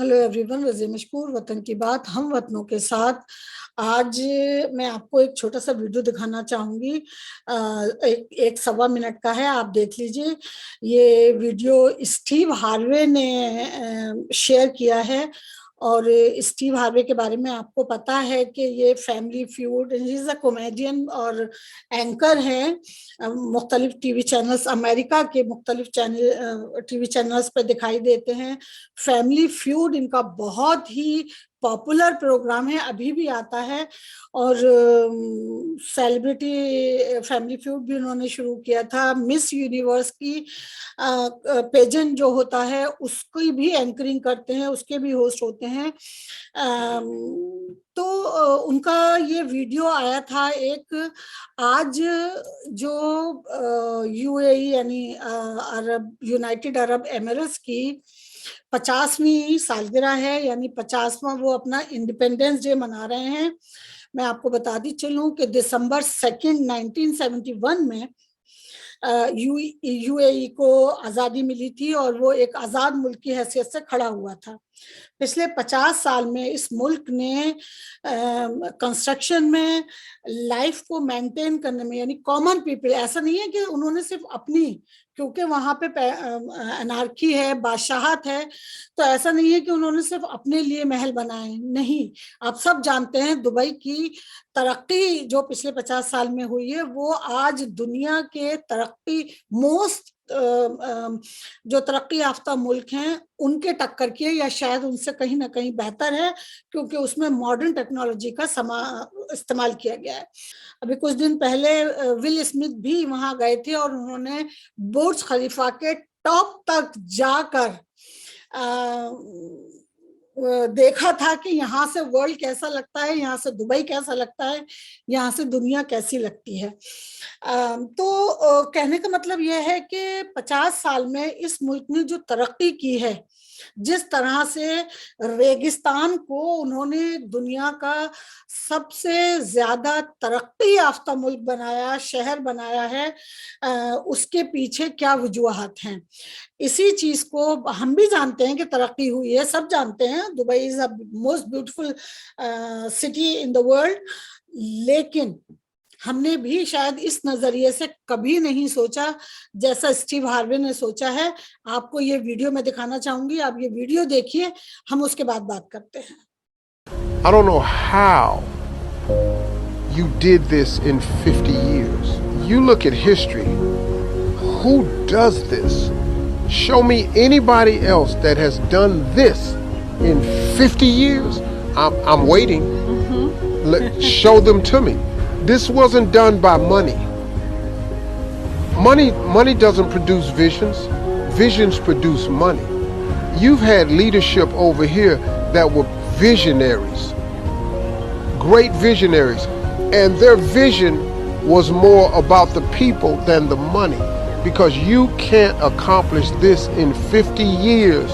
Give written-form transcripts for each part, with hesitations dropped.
Hello everyone, Razia मशकूर वतन की बात हम वतनों के साथ। आज मैं आपको एक छोटा सा वीडियो दिखाना चाहूंगी। एक 1.25 मिनट का है, आप देख लीजिए। ये वीडियो स्टीव हार्वे ने शेयर किया है। और स्टीव हार्वे के बारे में आपको पता है कि ये family feud, he is a comedian और एंकर हैं। मुख्तलिफ टीवी चैनल्स, अमेरिका के मुख्तलिफ चैनल टीवी चैनल्स पे दिखाई देते हैं। फैमिली फ्यूड इनका बहुत ही पॉपुलर प्रोग्राम है, अभी भी आता है। और सेलिब्रिटी फैमिली फ्यूड भी उन्होंने शुरू किया था। मिस यूनिवर्स की पेजेंट जो होता है उसकी भी एंकरिंग करते हैं, उसके भी होस्ट होते हैं। तो उनका ये वीडियो आया था एक, आज जो यूएई यानी अरब यूनाइटेड अरब एमिरेट्स की 50वीं सालगिरह है, यानी 50वां वो अपना इंडिपेंडेंस डे मना रहे हैं। मैं आपको बताती चलूं कि दिसंबर 2 1971 में यूएई को आज़ादी मिली थी और वो एक आज़ाद मुल्क की हैसियत से खड़ा हुआ था। पिछले 50 साल में इस मुल्क ने कंस्ट्रक्शन में, लाइफ को मेंटेन करने में, यानी कॉमन पीपल, ऐसा नहीं है कि उन्होंने सिर्फ अपनी, क्योंकि वहां पे अनारकी है, बादशाहत है, तो ऐसा नहीं है कि उन्होंने सिर्फ अपने लिए महल बनाए। नहीं, आप सब जानते हैं दुबई की तरक्की जो पिछले 50 साल में हुई है, वो आज दुनिया के तरक्की मोस्ट जो तरक्की याफ्ता मुल्क हैं उनके टक्कर की है, या शायद उनसे कहीं ना कहीं बेहतर है, क्योंकि उसमें मॉडर्न टेक्नोलॉजी का इस्तेमाल किया गया है। अभी कुछ दिन पहले विल स्मिथ भी वहां गए थे और उन्होंने बुर्ज खलीफा के टॉप तक जाकर देखा था कि यहाँ से वर्ल्ड कैसा लगता है, यहाँ से दुबई कैसा लगता है, यहाँ से दुनिया कैसी लगती है। तो कहने का मतलब यह है कि 50 साल में इस मुल्क ने जो तरक्की की है, जिस तरह से रेगिस्तान को उन्होंने दुनिया का सबसे ज्यादा तरक्की याफ्ता मुल्क बनाया, शहर बनाया है, उसके पीछे क्या वजूहात हैं। इसी चीज को हम भी जानते हैं कि तरक्की हुई है, सब जानते हैं, Dubai is the most beautiful city in the world. लेकिन हमने भी शायद इस नजरिए से कभी नहीं सोचा जैसा स्टीव हार्वे ने सोचा है। आपको ये वीडियो मैं दिखाना चाहूंगी, आप ये वीडियो देखिए, हम उसके बाद बात करते हैं। I don't know how you did this in 50 years. You look at history. Who does this? Show me anybody else that has done this in 50 years. I'm waiting. Show them to me. This wasn't done by money. Money doesn't produce visions. Visions produce money. You've had leadership over here that were visionaries, great visionaries, and their vision was more about the people than the money, because you can't accomplish this in 50 years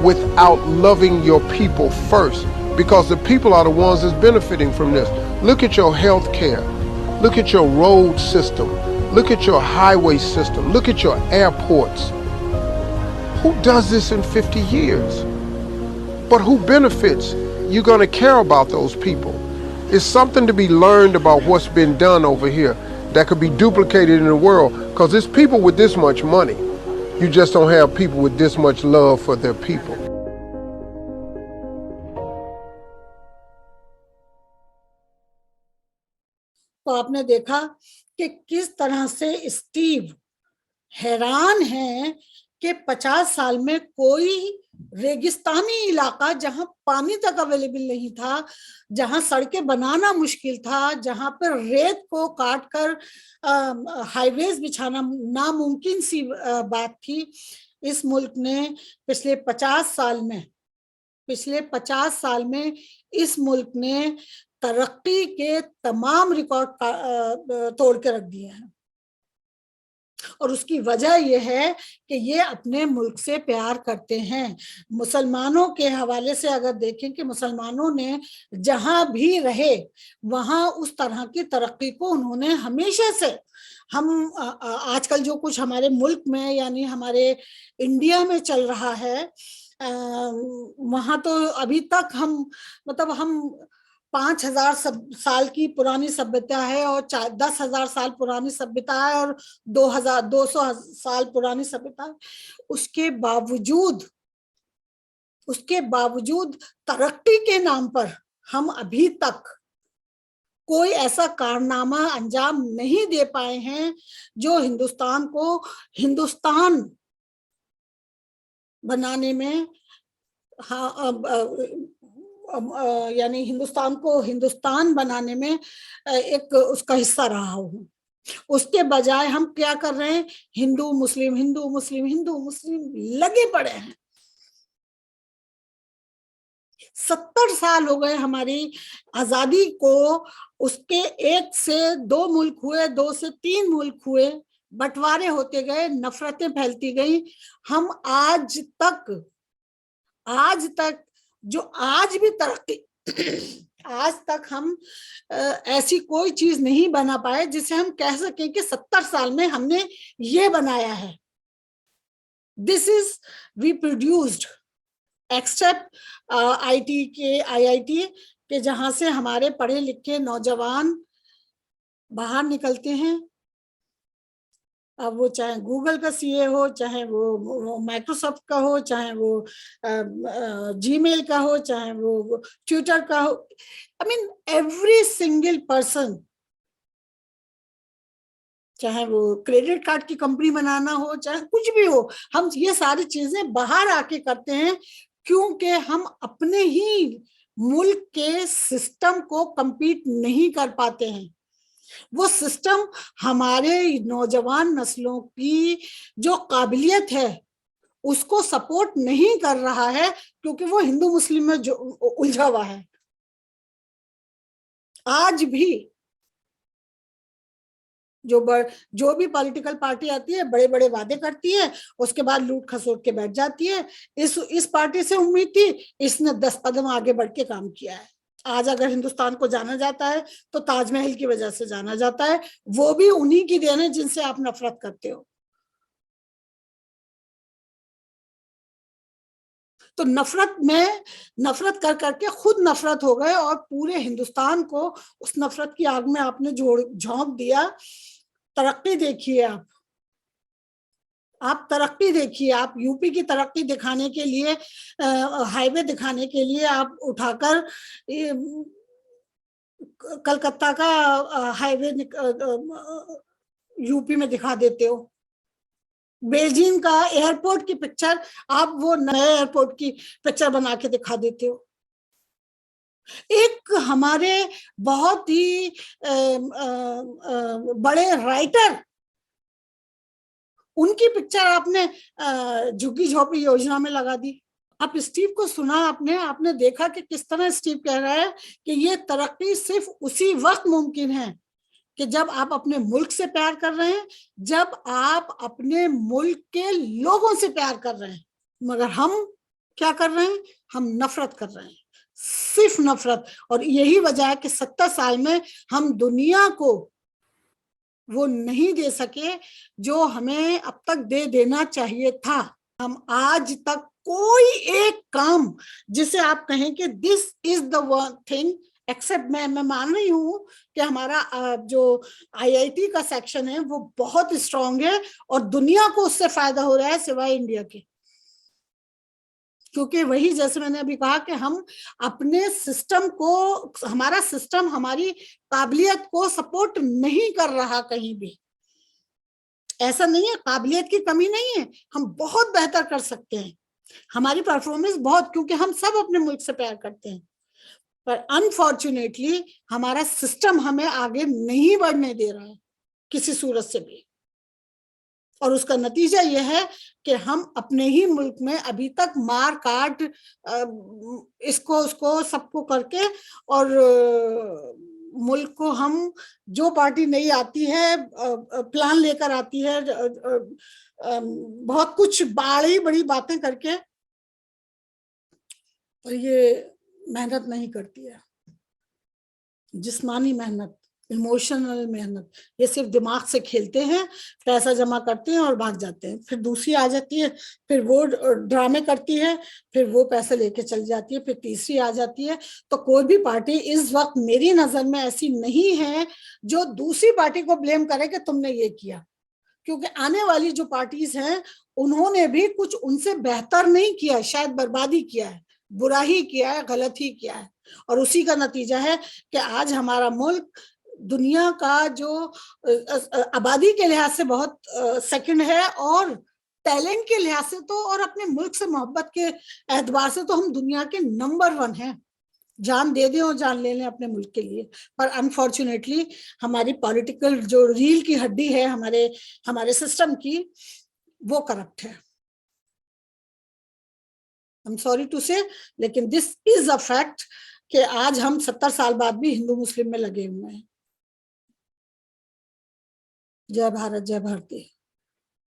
without loving your people first, because the people are the ones that's benefiting from this. Look at your health care, look at your road system, look at your highway system, look at your airports. Who does this in 50 years? But who benefits? You're going to care about those people. It's something to be learned about what's been done over here that could be duplicated in the world, because there's people with this much money. You just don't have people with this much love for their people. तो आपने देखा कि किस तरह से Steve हैरान है कि 50 साल में कोई रेगिस्तानी इलाका जहां पानी तक अवेलेबल नहीं था, जहां सड़कें बनाना मुश्किल था, जहां पर रेत को काट कर हाईवेज बिछाना नामुमकिन सी बात थी, इस मुल्क ने पिछले 50 साल में इस मुल्क ने तरक्की के तमाम रिकॉर्ड तोड़ के रख दिए हैं। और उसकी वजह यह है कि ये अपने मुल्क से प्यार करते हैं। मुसलमानों के हवाले से अगर देखें कि मुसलमानों ने जहां भी रहे वहां उस तरह की तरक्की को उन्होंने हमेशा से, हम आजकल जो कुछ हमारे मुल्क में यानी हमारे इंडिया में चल रहा है, वहां तो अभी तक हम, मतलब हम 5,000 साल की पुरानी सभ्यता है और 10,000 साल पुरानी सभ्यता है और 2,200 साल पुरानी सभ्यता है। उसके बावजूद तरक्की के नाम पर हम अभी तक कोई ऐसा कारनामा अंजाम नहीं दे पाए हैं जो हिंदुस्तान को हिंदुस्तान बनाने में, हाँ, यानी हिंदुस्तान को हिंदुस्तान बनाने में एक उसका हिस्सा रहा हूँ। उसके बजाय हम क्या कर रहे हैं, हिंदू मुस्लिम हिंदू मुस्लिम हिंदू मुस्लिम लगे पड़े हैं। 70 साल हो गए हमारी आजादी को, उसके 1 से 2 मुल्क हुए, 2 से 3 मुल्क हुए, बंटवारे होते गए, नफरतें फैलती गई। हम आज तक जो आज भी तरक्की आज तक हम ऐसी कोई चीज नहीं बना पाए जिसे हम कह सकें कि 70 साल में हमने ये बनाया है। This is we produced, except IIT के जहां से हमारे पढ़े लिखे नौजवान बाहर निकलते हैं। अब वो चाहे गूगल का सीए हो, चाहे वो माइक्रोसॉफ्ट का हो, चाहे वो जीमेल का हो, चाहे वो ट्विटर का हो, I mean every single person, चाहे वो क्रेडिट कार्ड की कंपनी बनाना हो, चाहे कुछ भी हो, हम ये सारी चीजें बाहर आके करते हैं क्योंकि हम अपने ही मुल्क के सिस्टम को compete नहीं कर पाते हैं। वो सिस्टम हमारे नौजवान नस्लों की जो काबिलियत है उसको सपोर्ट नहीं कर रहा है क्योंकि वो हिंदू मुस्लिम में जो उलझा हुआ है। आज भी जो भी पॉलिटिकल पार्टी आती है बड़े बड़े वादे करती है, उसके बाद लूट खसोट के बैठ जाती है। इस पार्टी से उम्मीद थी, इसने 10 कदम आगे बढ़ के काम किया है। आज अगर हिंदुस्तान को जाना जाता है तो ताजमहल की वजह से जाना जाता है, वो भी उन्हीं की देन है जिनसे आप नफरत करते हो। तो नफरत कर करके खुद नफरत हो गए और पूरे हिंदुस्तान को उस नफरत की आग में आपने झोंक दिया। तरक्की देखिए, आप तरक्की देखिए, आप यूपी की तरक्की दिखाने के लिए, हाईवे दिखाने के लिए आप उठाकर कलकत्ता का हाईवे यूपी में दिखा देते हो। बेजिंग का एयरपोर्ट की पिक्चर आप वो नए एयरपोर्ट की पिक्चर बना के दिखा देते हो। एक हमारे बहुत ही बड़े राइटर, उनकी पिक्चर आपने झुग्गी झोपड़ी योजना में लगा दी। आप स्टीव को सुना, आपने देखा कि किस तरह स्टीव कह रहा है कि ये तरक्की सिर्फ उसी वक्त मुमकिन है कि जब आप अपने मुल्क से प्यार कर रहे हैं, जब आप अपने मुल्क के लोगों से प्यार कर रहे हैं। मगर हम क्या कर रहे हैं, हम नफरत कर रहे हैं, सिर्फ नफरत। और यही वजह है कि 70 साल में हम दुनिया को वो नहीं दे सके जो हमें अब तक दे देना चाहिए था। हम आज तक कोई एक काम जिसे आप कहें कि this is the one thing, except मैं मान रही हूं कि हमारा जो IIT का सेक्शन है वो बहुत स्ट्रांग है और दुनिया को उससे फायदा हो रहा है सिवाय इंडिया के। क्योंकि वही जैसे मैंने अभी कहा कि हम अपने सिस्टम को, हमारा सिस्टम हमारी काबिलियत को सपोर्ट नहीं कर रहा कहीं भी। ऐसा नहीं है, काबिलियत की कमी नहीं है, हम बहुत बेहतर कर सकते हैं, हमारी परफॉर्मेंस बहुत, क्योंकि हम सब अपने मुल्क से प्यार करते हैं। पर अनफॉर्चुनेटली हमारा सिस्टम हमें आगे नहीं बढ़ने दे रहा है किसी सूरत से भी। और उसका नतीजा यह है कि हम अपने ही मुल्क में अभी तक मार काट इसको उसको सबको करके और मुल्क को हम, जो पार्टी नहीं आती है प्लान लेकर आती है, बहुत कुछ बड़ी बड़ी बातें करके, और ये मेहनत नहीं करती है, जिस्मानी मेहनत, इमोशनल मेहनत, ये सिर्फ दिमाग से खेलते हैं, पैसा जमा करते हैं और भाग जाते हैं। फिर दूसरी आ जाती है, फिर वो ड्रामे करती है, फिर वो पैसे लेके चल जाती है, फिर तीसरी आ जाती है। तो कोई भी पार्टी इस वक्त मेरी नजर में ऐसी नहीं है जो दूसरी पार्टी को ब्लेम करे कि तुमने ये किया, क्योंकि आने वाली जो पार्टीज हैं उन्होंने भी कुछ उनसे बेहतर नहीं किया, शायद बर्बादी किया है, बुरा ही किया है, गलत ही किया है। और उसी का नतीजा है कि आज हमारा मुल्क दुनिया का जो आबादी के लिहाज से बहुत सेकंड है, और टैलेंट के लिहाज से तो, और अपने मुल्क से मोहब्बत के एतबार से तो हम दुनिया के नंबर 1 हैं। जान दे दें और जान ले लें अपने मुल्क के लिए। पर अनफॉर्चुनेटली हमारी पॉलिटिकल जो रील की हड्डी है हमारे सिस्टम की, वो करप्ट है। आई एम सॉरी टू से, लेकिन दिस इज अ फैक्ट कि आज हम 70 साल बाद भी हिंदू मुस्लिम में लगे हुए हैं। जय भारत, जय भारती।